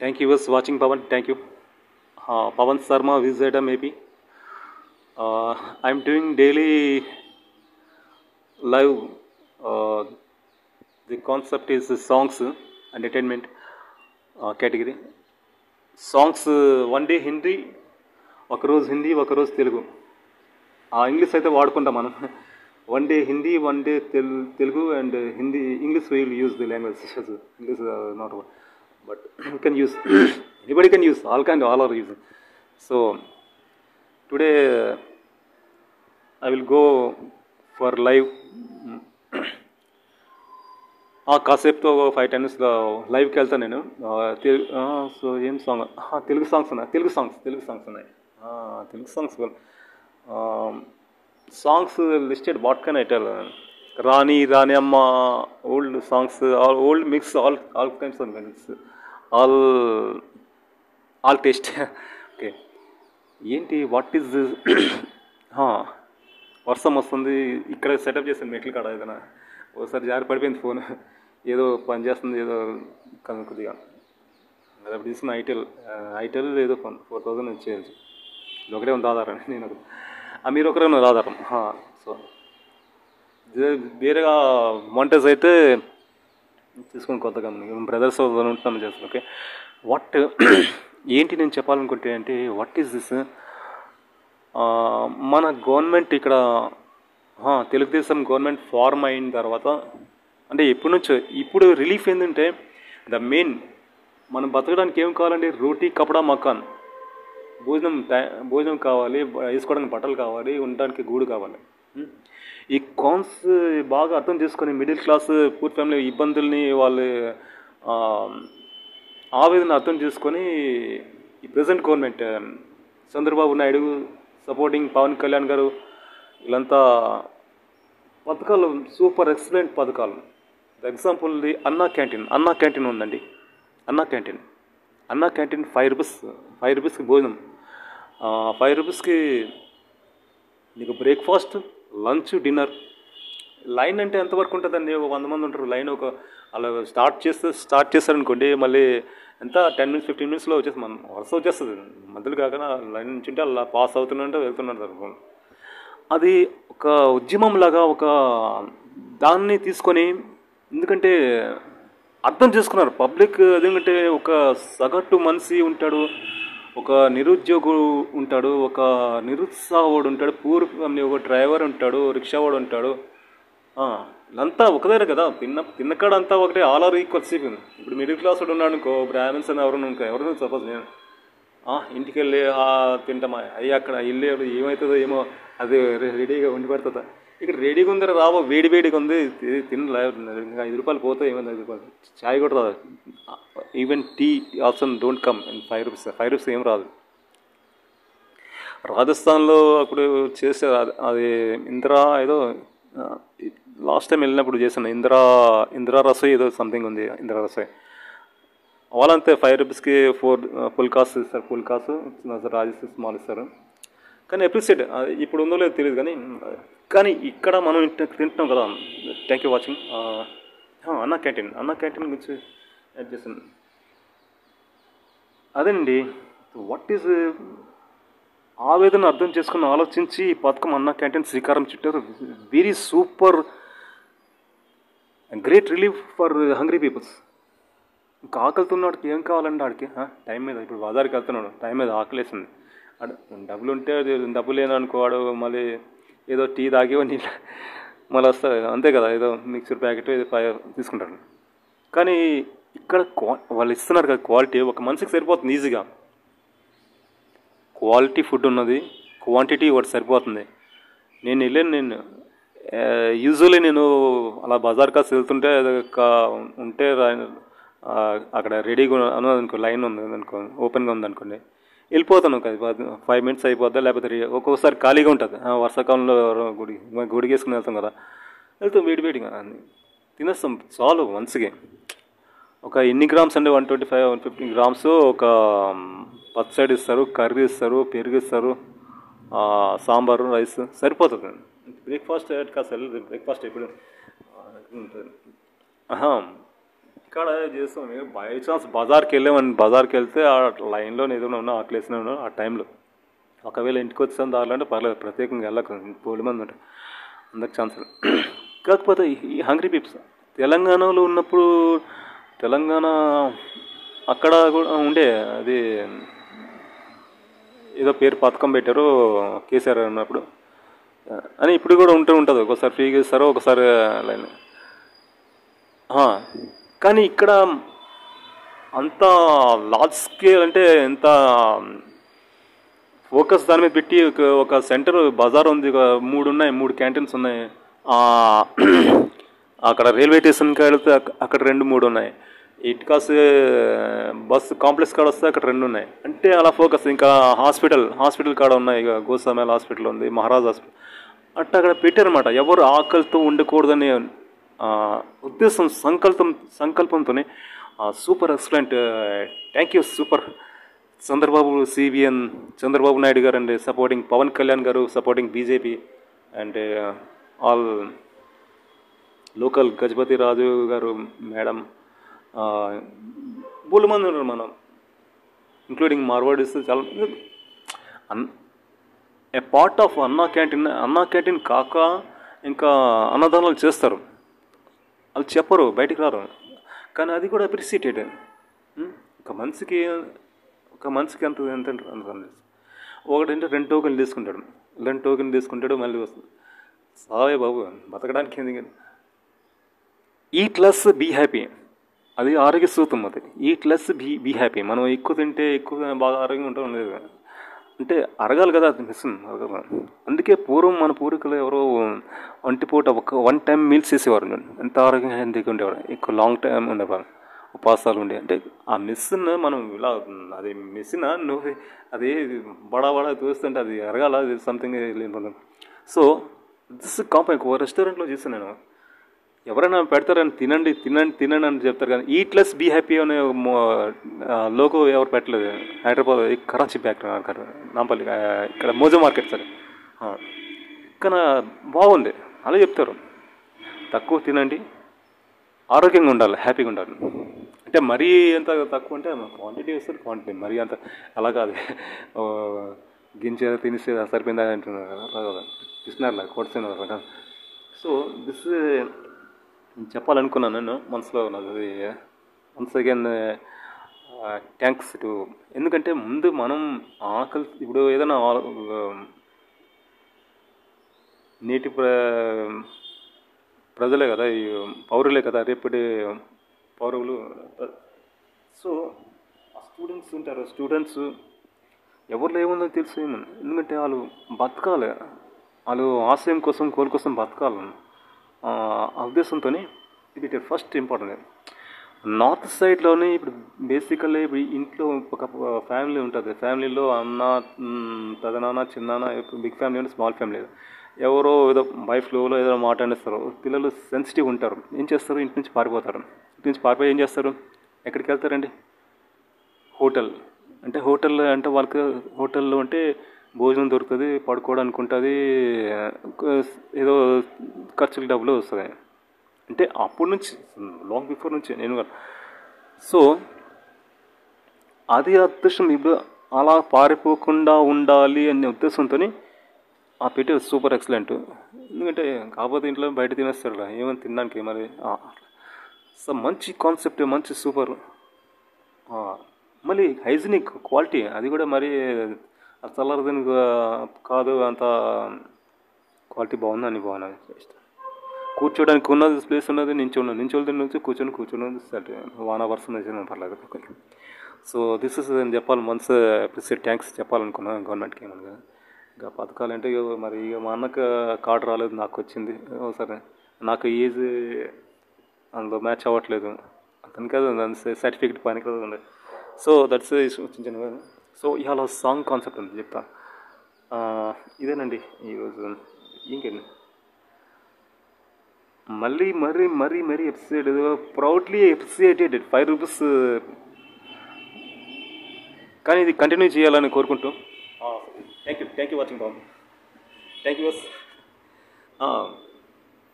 Thank you was watching Pawan. Thank you. Pawan Sarma visitor maybe. I'm doing daily live. Uh, the concept is songs entertainment category. Songs one day Hindi ఒకరోజు హిందీ ఒకరోజు Telugu English అయితే వాడుకుంటాం మనం one day Hindi one day Telugu and Hindi English will use the language English not but you can use anybody can use all are using. So today I will go for live కాసేపుతో 5-10 minutes లైవ్కి వెళ్తాను నేను. So ఏం song Telugu songs ఉన్నాయి. Telugu songs songs listed what can I tell. రాణి అమ్మ old songs old mix all kinds of mix all taste. Okay ఏంటి what is వర్షం వస్తుంది ఇక్కడ సెటప్ చేశాను మెట్లు కాడ ఏదైనా ఒకసారి జారి పడిపోయింది ఫోన్ ఏదో పని చేస్తుంది ఏదో కొద్దిగా అది అప్పుడు తీసుకున్న ఐటెల్ ఏదో 4,000 వచ్చేయాలి ఒకటే ఉంది ఆధారం నేను మీరు ఒకరే ఉన్నది ఆధారం. సో వేరేగా మౌంటైన్స్ అయితే తీసుకుని కొత్తగా బ్రదర్స్ ఉంటున్నాను చేస్తాను. ఓకే వాట్ ఏంటి నేను చెప్పాలనుకుంటే అంటే వాట్ ఈస్ దిస్ మన గవర్నమెంట్ ఇక్కడ తెలుగుదేశం గవర్నమెంట్ ఫార్మ్ అయిన తర్వాత అంటే ఎప్పటి నుంచో ఇప్పుడు రిలీఫ్ ఏంటంటే ద మెయిన్ మనం బతకడానికి ఏం కావాలంటే రోటీ కపడా మకాన్ భోజనం కావాలి, వేసుకోవడానికి బట్టలు కావాలి, ఉండడానికి గూడు కావాలి. ఈ కాన్స్ బాగా అర్థం చేసుకొని మిడిల్ క్లాస్ పూర్ ఫ్యామిలీ ఇబ్బందుల్ని వాళ్ళు ఆవేదన అర్థం చేసుకొని ఈ present government Chandrababu Naidu supporting Pawan Kalyan garu వీళ్ళంతా పథకాలు సూపర్ ఎక్సలెంట్ పథకాలు. ఎగ్జాంపుల్ ది అన్నా క్యాంటీన్ ఉందండి. అన్నా క్యాంటీన్ 5 రూపీస్కి భోజనం, 5 రూపీస్కి నీకు బ్రేక్ఫాస్ట్, లంచ్, డిన్నర్. లైన్ అంటే ఎంతవరకు ఉంటుందండి? 100 మంది ఉంటారు లైన్. అలా స్టార్ట్ చేస్తారనుకోండి మళ్ళీ ఎంత 10 minutes 15 minutesలో వచ్చేసి మనం వరుస వచ్చేస్తుంది. మధ్యలో కాకుండా లైన్ నుంచి ఉంటే అలా పాస్ అవుతుంటే వెళ్తున్నారు. అది ఒక ఉద్యమం లాగా ఒక దాన్ని తీసుకొని ఎందుకంటే అర్థం చేసుకున్నారు పబ్లిక్. ఎందుకంటే ఒక సగటు మనిషి ఉంటాడు, ఒక నిరుద్యోగుడు ఉంటాడు, ఒక నిరుత్సాహుడు ఉంటాడు, పూర్ ఫ్యామిలీ ఒక డ్రైవర్ ఉంటాడు, రిక్షావాడు ఉంటాడు. ఇదంతా ఒకదేరే కదా, తిన్నకాడ అంతా ఒకటే, ఆల్ ఆర్ ఈక్వల్స్. ఇప్పుడు మిడిల్ క్లాస్ వాడు ఉన్నాడు అనుకో, బ్రాహ్మిన్స్ అని ఎవరైనా సపోజ్ నేను ఇంటికి వెళ్ళి తింటామా అయ్యి అక్కడ వెళ్ళి ఏమవుతుందో ఏమో అది రెడీగా వండి పెడుతుందా. ఇక్కడ రెడీగా ఉందరా రాబో, వేడిగా ఉంది తినలే, ఇంకా 5 రూపాయలు పోతే ఏమైంది, 5 రూపాయలు ఛాయ్ కూడా రాదు. Even tea option don't come in 5 rupees ఏం రాదు. రాజస్థాన్లో అప్పుడు చేసే అది ఇందిరా ఏదో లాస్ట్ టైం వెళ్ళినప్పుడు చేశాను, ఇందిరా రసోయ్ ఏదో సంథింగ్ ఉంది, ఇందిరా రసోయ్. వాళ్ళంతే 5 రూపీస్కి 4 పుల్కాస్ ఇస్తారు. పుల్కాసు రాజస్థాన్ స్మాల్ ఇస్తారు. కానీ అప్రిషియేట్ ఇప్పుడు ఉందో లేదో తెలియదు కానీ ఇక్కడ మనం తింటున్నాం కదా. Thank you watching. అన్నా క్యాంటీన్ గురించి యాడ్ చేశాను. అదేనండి వాట్ ఈజ్ ఆవేదన అర్థం చేసుకుని ఆలోచించి ఈ పథకం అన్నా క్యాంటీన్ శ్రీకారం చుట్టారు. Very super great relief for hungry peoples. ఇంకా ఆకలితున్నాడికి ఏం కావాలండి ఆడికి టైం మీద. ఇప్పుడు బజార్కి వెళ్తున్నాడు, టైం మీద ఆకలేసింది, డబ్బులు ఉంటే డబ్బు లేననుకోవాడు, మళ్ళీ ఏదో టీ తాగి మళ్ళీ వస్తారు అంతే కదా, ఏదో మిక్సర్ ప్యాకెట్ ఏదో తీసుకుంటారు. కానీ ఇక్కడ వాళ్ళు ఇస్తున్నారు కదా క్వాలిటీ, ఒక మనిషికి సరిపోతుంది ఈజీగా. క్వాలిటీ ఫుడ్ ఉన్నది, క్వాంటిటీ ఒకటి సరిపోతుంది. నేను యూజువల్లీ నేను అలా బజార్ కాస్త వెళ్తుంటే ఉంటే అక్కడ రెడీగా ఉన్నదనుకో, లైన్ ఉంది అనుకో, ఓపెన్గా ఉందనుకోండి, వెళ్ళిపోతాను. 5 minutes అయిపోద్దా, లేకపోతే ఒక్కొక్కసారి ఖాళీగా ఉంటుంది. వర్షాకాలంలో గుడికి వేసుకుని వెళ్తాం కదా, వెళ్తాం వేడిగా తినేస్తాం చాలు మంచిగా. ఒక ఎన్ని గ్రామ్స్ అంటే 125-150 grams ఒక పచ్చడి ఇస్తారు, కర్రీ ఇస్తారు, పెరుగు ఇస్తారు, సాంబారు, రైస్ సరిపోతుంది. బ్రేక్ఫాస్ట్ కాస్త బ్రేక్ఫాస్ట్ ఎప్పుడు ఉంటుంది. ఇక్కడ చేస్తాం బై చాన్స్ బజార్కి వెళ్ళామని బజార్కి వెళ్తే ఆ లైన్లో ఏదైనా ఉన్నా ఆకలేసిన ఉన్నా ఆ టైంలో ఒకవేళ ఇంటికి వచ్చాను దారిలో అంటే పర్లేదు ప్రత్యేకంగా వెళ్ళక బోల్డ్ మంది ఉంటాయి అందరికి ఛాన్స్ కాకపోతే ఈ హంగ్రీ పీప్స్ తెలంగాణలో ఉన్నప్పుడు తెలంగాణ అక్కడ కూడా ఉండే అది ఏదో పేరు పథకం పెట్టారు కేసీఆర్ ఉన్నప్పుడు అని ఇప్పుడు కూడా ఉంటుంది ఒకసారి ఫ్రీగా ఇస్తారు ఒకసారి లైన్ కానీ ఇక్కడ అంత లార్జ్ స్కేల్ అంటే ఎంత ఫోకస్ దాని మీద పెట్టి ఒక సెంటర్ బజార్ ఉంది మూడు క్యాంటీన్స్ ఉన్నాయి అక్కడ రైల్వే స్టేషన్కి వెళ్తే అక్కడ 2-3 ఉన్నాయి ఇటుకాస్ బస్ కాంప్లెక్స్ కాడ వస్తే అక్కడ 2 ఉన్నాయి అంటే అలా ఫోకస్ ఇంకా హాస్పిటల్ కాడ ఉన్నాయి ఇక గోసామేల హాస్పిటల్ ఉంది మహారాజ్ హాస్పిటల్ అట్లా అక్కడ పెట్టారనమాట ఎవరు ఆకలితో ఉండకూడదని ఉద్దేశం సంకల్పంతోనే super excellent thank you super Chandrababu Naidu garu and supporting Pawan Kalyan garu supporting BJP and all local Gajapathi Raju garu madam బోల్డ్ మంది ఉన్నారు మనం ఇంక్లూడింగ్ మార్వాడీస్ చాలా a part of Anna canteen కాక ఇంకా అన్నదానాలు చేస్తారు వాళ్ళు చెప్పరు బయటికి రారు కానీ అది కూడా అప్రిసియేటెడ్ ఒక మనిషికి ఎంత ఒకటంటే 2 టోకెన్లు తీసుకుంటాడు మళ్ళీ వస్తుంది సావే బాబు బతకడానికి ఎందుకు ఈట్ లెస్ బీ హ్యాపీ అది ఆరోగ్య సూత్రం అది ఈట్ లెస్ బీ హ్యాపీ మనం ఎక్కువ తింటే ఎక్కువ బాగా ఆరోగ్యంగా ఉంటాం లేదు అంటే అరగాలి కదా అది మిషన్ అరగాలి అందుకే పూర్వం మన పూర్వీకులు ఎవరో ఒంటిపూట వన్ టైం మీల్స్ చేసేవారు ఎంత ఆరోగ్యంగా హెల్తీగా ఉండేవారు ఎక్కువ లాంగ్ టైం ఉండేవారు ఉపాసాలు ఉండే అంటే ఆ మిషన్ మనం ఇలా అది మిషన్ నువ్వు అది బడా చూస్తుంటే అది అరగాల అది సంథింగ్ సో దిస్ కాంపౌండ్ ఒక రెస్టారెంట్లో చూసాను నేను ఎవరైనా పెడతారని తినండి అని చెప్తారు కానీ ఈట్ లెస్ బీ హ్యాపీ అనే లోగో ఎవరు పెట్టలేదు హైదరాబాద్ కరాచీ బ్యాక్ నాంపల్లి ఇక్కడ మోజో మార్కెట్ సార్ కానీ బాగుంది అలా చెప్తారు తక్కువ తినండి ఆరోగ్యంగా ఉండాలి హ్యాపీగా ఉండాలి అంటే మరీ ఎంత తక్కువ అంటే క్వాంటిటీ వస్తుంది క్వాంటిటీ మరీ అంత అలా కాదు గింజ తినేసి సరిపోయిందా అంటున్నారు కదా ఇస్తున్నారు కొడుతున్నారు సో దిస్ చెప్పాలనుకున్నాను నేను మనసులో ఉన్నది వన్స్ అగైన్ థ్యాంక్స్ టు ఎందుకంటే ముందు మనం ఆకలి ఇప్పుడు ఏదైనా నేటి ప్రజలే కదా ఈ పౌరులే కదా రేపటి పౌరులు సో ఆ స్టూడెంట్స్ ఉంటారు స్టూడెంట్స్ ఎవరిలో ఏముందో తెలుసు ఎందుకంటే వాళ్ళు బతకాలి వాళ్ళు ఆశయం కోసం కోల్ కోసం బతకాలి ఆ ఉద్దేశంతో ఇది ఫస్ట్ ఇంపార్టెంట్ నార్త్ సైడ్లోనే ఇప్పుడు బేసికల్లీ ఇప్పుడు ఇంట్లో ఒక ఫ్యామిలీ ఉంటుంది ఫ్యామిలీలో అన్న పెదనాన్న చిన్నాన్న బిగ్ ఫ్యామిలీ అంటే స్మాల్ ఫ్యామిలీ ఎవరో ఏదో వైఫ్లో ఏదో మాట్లాడిస్తారు పిల్లలు సెన్సిటివ్ ఉంటారు ఏం చేస్తారు ఇంటి నుంచి పారిపోతారు ఇంటి నుంచి పారిపోయి ఏం చేస్తారు ఎక్కడికి వెళ్తారండి హోటల్ అంటే వాళ్ళకి హోటల్లో అంటే భోజనం దొరుకుతుంది పడుకోవడానికి ఉంటుంది ఏదో ఖర్చులు డబ్బులు వస్తుంది అంటే అప్పటి నుంచి లాంగ్ బిఫోర్ నుంచి నేను సో అది ఉద్దేశం ఇప్పుడు అలా పారిపోకుండా ఉండాలి అనే ఉద్దేశంతో ఆ పెట్టి సూపర్ ఎక్సలెంట్ ఎందుకంటే కాకపోతే ఇంట్లో బయట తినేస్తాడు ఏమైనా తినడానికి మరి సో మంచి కాన్సెప్ట్ మంచి సూపర్ మళ్ళీ హైజీనిక్ క్వాలిటీ అది కూడా మరి చల్లరదని కాదు అంత క్వాలిటీ బాగుంది అని బాగున్నది కూర్చోడానికి ఉన్నది ప్లేస్ ఉన్నది నించోళ్ళ నుంచి కూర్చొని వాన వర్షం వేసిన పర్లేదు సో దిస్ ఇస్ అని చెప్పాలి మనసు అప్రిషియేట్ థ్యాంక్స్ చెప్పాలనుకున్నాను గవర్నమెంట్కి ఏమన్నా ఇంకా పథకాలు అంటే మరి ఇక మా అన్నకు కార్డు రాలేదు నాకు వచ్చింది సరే నాకు ఏజ్ అందులో మ్యాచ్ అవ్వట్లేదు అతనికి అది సర్టిఫికేట్ పనికి ఉంది సో దట్స్ చిన్న సో ఇవాళ సాంగ్ కాన్సెప్ట్ ఉంది చెప్తా ఇదేనండి ఈరోజు ఇంకేంటి మరీ ఎప్రిసియేట్ ప్రౌడ్లీ ఎప్రిసియేటెడ్ 5 రూపీస్ కానీ ఇది కంటిన్యూ చేయాలని కోరుకుంటూ thank you watching Babu thank you